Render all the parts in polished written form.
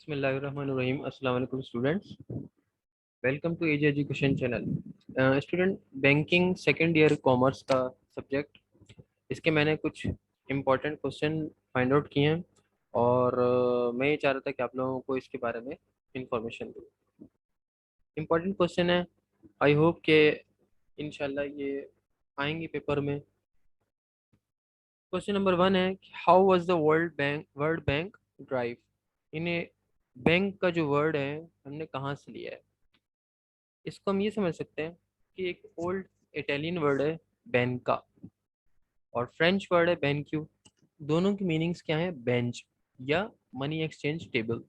बिस्मिल्लाहिर्रहमानिर्रहीम। अस्सलाम वालेकुम students, welcome to AG education channel. Student, banking second year commerce का सब्जेक्ट, इसके मैंने कुछ इम्पोर्टेंट क्वेश्चन फाइंड आउट किए हैं और मैं ये चाह रहा था कि आप लोगों को इसके बारे में इंफॉर्मेशन दूँ। इम्पोर्टेंट क्वेश्चन है, आई होप के इंशाल्लाह ये आएंगे पेपर में। क्वेश्चन नंबर 1 है, how was the world bank drive. इन्हें बैंक का जो वर्ड है हमने कहाँ से लिया है, इसको हम ये समझ सकते हैं कि एक ओल्ड इटालियन वर्ड है बैंका और फ्रेंच वर्ड है बेनक्यू। दोनों की मीनिंग्स क्या है, बेंच या money exchange table.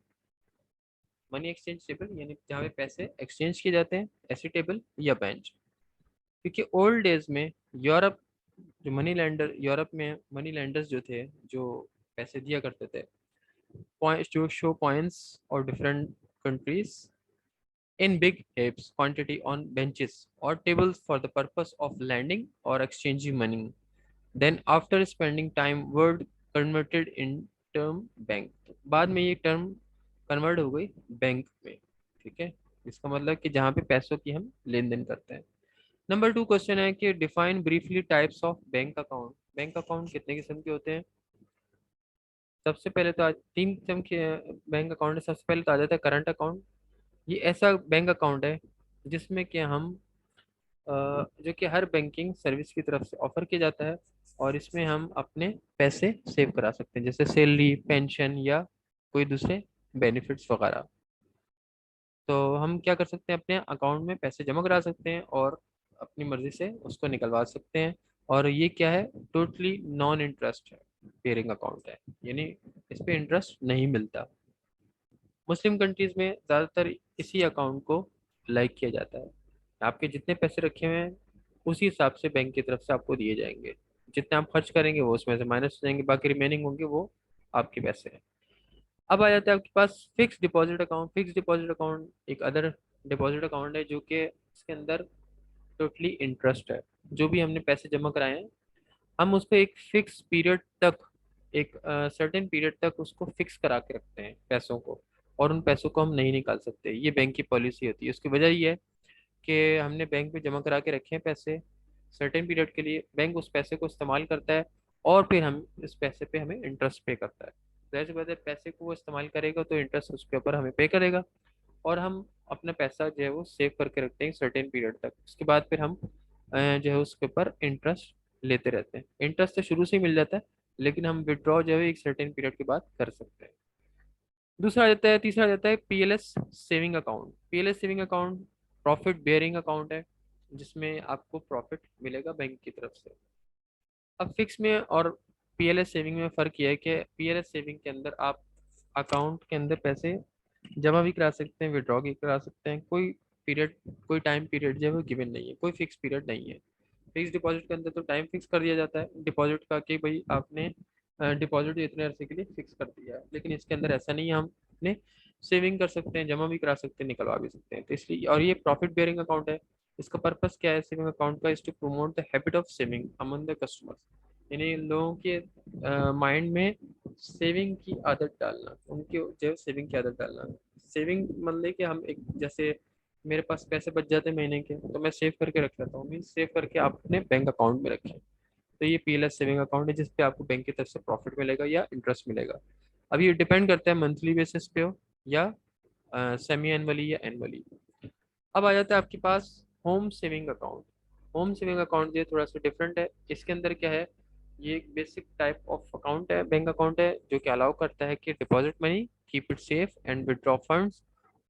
Money exchange table यानी जहाँ पे पैसे एक्सचेंज किए जाते हैं, ऐसी टेबल या बेंच। क्योंकि ओल्ड डेज में यूरोप जो मनी लैंडर यूरोप में मनी लैंडर्स जो थे, जो पैसे दिया करते थे, पॉइंट टू शो पॉइंट्स और different countries in big heaps quantity on benches or tables for the purpose of lending or exchanging money. Then after spending time word converted in term bank। बाद में ये term convert हो गई bank में। ठीक है, इसका मतलब कि जहाँ पे पैसों की हम लेन देन करते हैं। नंबर 2 क्वेश्चन है कि define briefly types of bank account. Bank account कितने किस्म के होते हैं। सबसे पहले तो आज 3 किस्म के बैंक अकाउंट है। सबसे पहले तो आ जाता है करंट अकाउंट। ये ऐसा बैंक अकाउंट है जिसमें कि हम जो कि हर बैंकिंग सर्विस की तरफ से ऑफर किया जाता है और इसमें हम अपने पैसे सेव करा सकते हैं, जैसे सैलरी, पेंशन या कोई दूसरे बेनिफिट्स वगैरह। तो हम क्या कर सकते हैं, अपने अकाउंट में पैसे जमा करा सकते हैं और अपनी मर्जी से उसको निकलवा सकते हैं। और ये क्या है, टोटली नॉन इंटरेस्ट है, पेयरिंग अकाउंट है, यानी इस पे इंटरेस्ट नहीं मिलता। मुस्लिम कंट्रीज में ज़्यादातर इसी अकाउंट को लाइक किया जाता है। आपके जितने पैसे रखे हुए हैं उसी हिसाब से बैंक की तरफ से आपको दिए जाएंगे। जितने आप खर्च करेंगे वो उसमें से माइनस हो जाएंगे, बाकी रिमेनिंग होंगे वो आपके पैसे हैं। अब आ जाता है आपके पास fix deposit account. Fix deposit account एक अदर डिपॉजिट अकाउंट है जो कि इसके अंदर टोटली इंटरेस्ट है। जो भी हमने पैसे जमा कराए हैं हम उसको एक फिक्स पीरियड तक, एक सर्टेन पीरियड तक उसको फिक्स करा के रखते हैं पैसों को, और उन पैसों को हम नहीं निकाल सकते। ये बैंक की पॉलिसी होती है। उसकी वजह ये है कि हमने बैंक में जमा करा के रखे हैं पैसे सर्टेन पीरियड के लिए, बैंक उस पैसे को इस्तेमाल करता है और फिर हम इस पैसे पे हमें इंटरेस्ट पे करता है। जैसे वजह पैसे को वो इस्तेमाल करेगा तो इंटरेस्ट उसके ऊपर हमें पे करेगा और हम अपना पैसा जो है वो सेव करके रखते हैं सर्टेन पीरियड तक। उसके बाद फिर हम जो है उसके ऊपर इंटरेस्ट लेते रहते हैं। इंटरेस्ट तो शुरू से ही मिल जाता है लेकिन हम विड्रॉ जो है एक सर्टेन पीरियड के बाद कर सकते हैं। तीसरा आ जाता है PLS saving account. PLS saving account profit bearing account है जिसमें आपको प्रॉफिट मिलेगा बैंक की तरफ से। अब फिक्स में और पीएलएस सेविंग में फ़र्क यह है कि पीएलएस सेविंग के अंदर आप अकाउंट के अंदर पैसे जमा भी करा सकते हैं, विड्रॉ भी करा सकते हैं। कोई पीरियड, कोई टाइम पीरियड जो है वो गिवन नहीं है, कोई फिक्स पीरियड नहीं है। फिक्स डिपॉजिट के अंदर तो टाइम फिक्स कर दिया जाता है डिपॉजिट का कि भाई आपने डिपॉजिट इतने अरसे के लिए फिक्स कर दिया है, लेकिन इसके अंदर ऐसा नहीं है। हम अपने सेविंग कर सकते हैं, जमा भी करा सकते हैं, निकलवा भी सकते हैं। तो इसलिए, और ये प्रॉफिट बेयरिंग अकाउंट है। इसका पर्पस क्या है सेविंग अकाउंट का, is to promote the habit of saving among the customers. यानी लोगों के माइंड में सेविंग की आदत डालना, उनके जो सेविंग की आदत डालना। सेविंग मतलब कि हम एक, जैसे मेरे पास पैसे बच जाते हैं महीने के तो मैं सेव करके रख लेता हूँ, मीन सेव करके आप अपने बैंक अकाउंट में रखें। तो ये पीएलएस सेविंग अकाउंट है जिसपे आपको बैंक की तरफ से प्रॉफिट मिलेगा या इंटरेस्ट मिलेगा। अब ये डिपेंड करता है मंथली बेसिस पे हो या सेमी एनुअली या एनुअली। अब आ जाता है आपके पास home saving account. Home saving account ये थोड़ा सा डिफरेंट है। इसके अंदर क्या है, ये एक बेसिक टाइप ऑफ अकाउंट है, बैंक अकाउंट है, जो कि अलाउ करता है कि deposit money, keep it safe and withdraw funds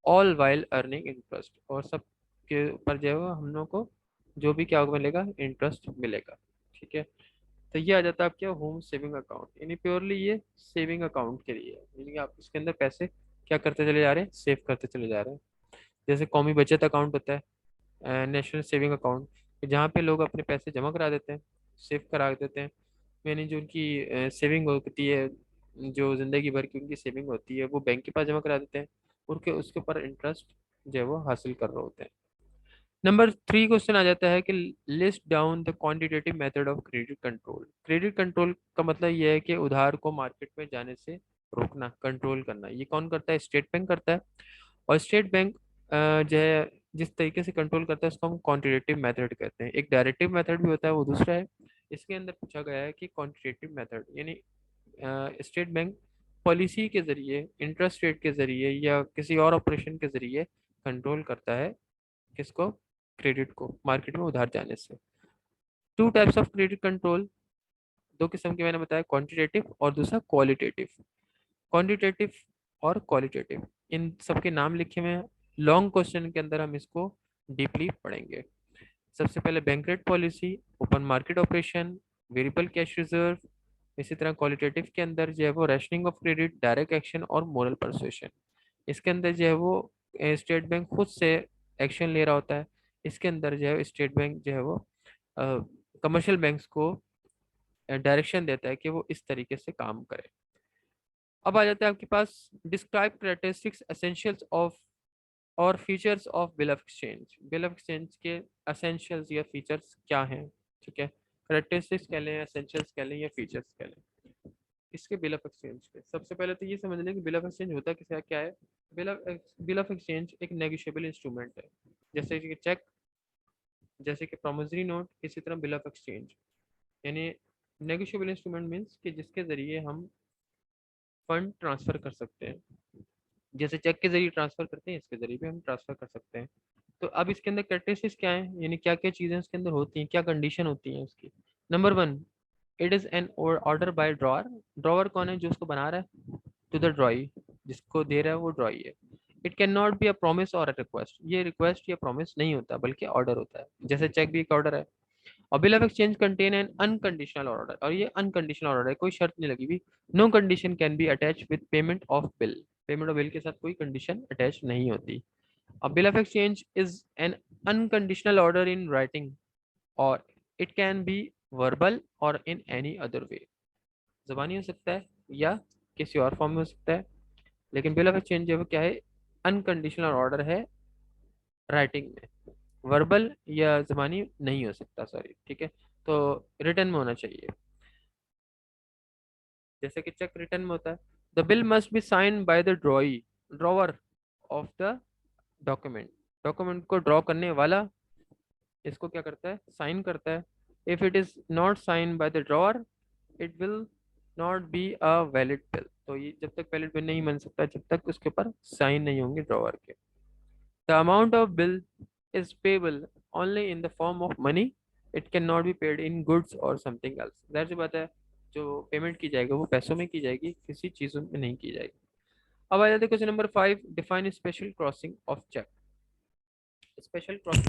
all while earning interest. और सब के ऊपर जो है वो हम लोग को जो भी क्या मिलेगा, इंटरेस्ट मिलेगा। ठीक है, तो ये आ जाता है आपके होम सेविंग अकाउंट। यानी प्योरली ये सेविंग अकाउंट के लिए है, यानी कि आप इसके अंदर पैसे क्या करते चले जा रहे हैं, सेव करते चले जा रहे हैं। जैसे कौमी बचत अकाउंट होता है, नेशनल सेविंग अकाउंट, जहाँ पे लोग अपने पैसे जमा करा देते हैं, सेव करा देते हैं। यानी जो उनकी सेविंग होती है, जो जिंदगी भर की उनकी सेविंग होती है, वो बैंक के पास जमा करा देते हैं, उनके उसके ऊपर इंटरेस्ट जो है वो हासिल कर रहे होते हैं। नंबर 3 क्वेश्चन आ जाता है कि list down the quantitative method of credit control. Credit control का मतलब यह है कि उधार को मार्केट में जाने से रोकना, कंट्रोल करना, ये कौन करता है? स्टेट बैंक करता है। और स्टेट बैंक जो है जिस तरीके से कंट्रोल करता है उसको हम क्वांटिटेटिव मेथड कहते हैं। एक डायरेक्टिव मेथड भी होता है, वो दूसरा है। इसके अंदर पूछा गया है कि क्वांटिटेटिव मेथड यानी स्टेट बैंक पॉलिसी के जरिए, इंटरेस्ट रेट के जरिए या किसी और ऑपरेशन के जरिए कंट्रोल करता है किसको? क्रेडिट को, मार्केट में उधार जाने से। Two types of credit control, दो किस्म के मैंने बताया, क्वांटिटेटिव और दूसरा क्वालिटेटिव। क्वांटिटेटिव और क्वालिटेटिव, इन सबके नाम लिखे हुए हैं। लॉन्ग क्वेश्चन के अंदर हम इसको डीपली पढ़ेंगे। सबसे पहले bank rate policy, open market operation, variable cash reserve. इसी तरह क्वालिटेटिव के अंदर जो है वो rationing of credit, direct action और मोरल परसुएशन। इसके अंदर जो है वो स्टेट बैंक खुद से एक्शन ले रहा होता है। इसके अंदर जो है स्टेट बैंक जो है वो कमर्शियल बैंक्स को डायरेक्शन देता है कि वो इस तरीके से काम करें। अब आ जाता है आपके पास डिस्क्राइब कैरेक्टरिस्टिक्स एसेंशियल्स ऑफ और features of bill of exchange. Bill of exchange के एसेंशियल्स या फीचर्स क्या हैं? ठीक है, कैरेक्टरिस्टिक्स कह लें, एसेंशियल्स कह लें या फीचर्स कह लें, इसके बिल ऑफ एक्सचेंज के। सबसे पहले तो ये समझ लें कि बिल ऑफ एक्सचेंज होता किसका क्या है। बिल ऑफ एक्सचेंज एक नेगोशिएबल इंस्ट्रूमेंट है, जैसे कि चेक, जैसे कि प्रोमिसरी नोट, इसी तरह बिल ऑफ एक्सचेंज। यानी नेगोशिएबल इंस्ट्रूमेंट मीन्स कि जिसके ज़रिए हम फंड ट्रांसफ़र कर सकते हैं। जैसे चेक के जरिए ट्रांसफ़र करते हैं, इसके जरिए भी हम ट्रांसफ़र कर सकते हैं। तो अब इसके अंदर कैरेक्टरिस्टिक्स क्या है, यानी क्या क्या चीज़ें इसके अंदर होती हैं, क्या कंडीशन होती हैं उसकी। Number one, it is an order by drawer. Drawer कौन है? जो उसको बना रहा है। टू द ड्रॉई, जिसको दे रहा है वो ड्रॉई है। It can not be a promise और अ रिक्वेस्ट। ये रिक्वेस्ट या प्रॉमिस नहीं होता बल्कि ऑर्डर होता है, जैसे चेक भी एक ऑर्डर है। और bill of exchange contain N unconditional order, और ये अनकंडीशनल ऑर्डर है, कोई शर्त नहीं लगी हुई। No condition can be attach with payment of bill. Payment of bill के साथ कोई कंडीशन अटैच नहीं होती। A bill of exchange is an unconditional order in writing, or it can be verbal or in any other way. ज़बानी हो सकता है या किसी और फॉर्म में हो सकता है, लेकिन बिल ऑफ एक्सचेंज जो है वो क्या है? अनकंडीशनल ऑर्डर है राइटिंग में। वर्बल या ज़बानी नहीं हो सकता, सॉरी, ठीक है। तो रिटर्न में होना चाहिए, जैसे कि चेक रिटर्न में होता है। The bill must be sign by the drawer of the document. Document को ड्रॉ करने वाला इसको क्या करता है? साइन करता है। If it is not sign by the drawer, it will not be a valid bill. तो ये जब तक वैलिड बिल नहीं बन सकता जब तक उसके ऊपर साइन नहीं होंगे ड्रॉअर के। The amount of bill is payable only in the form of money. It can not be paid in goods और समथिंग एल्स। जाहिर सी बात है, जो पेमेंट की जाएगी वो पैसों में की जाएगी, किसी चीज़ों में नहीं की जाएगी। अब आ जाते हैं question number 5, define special crossing of cheque. Special crossing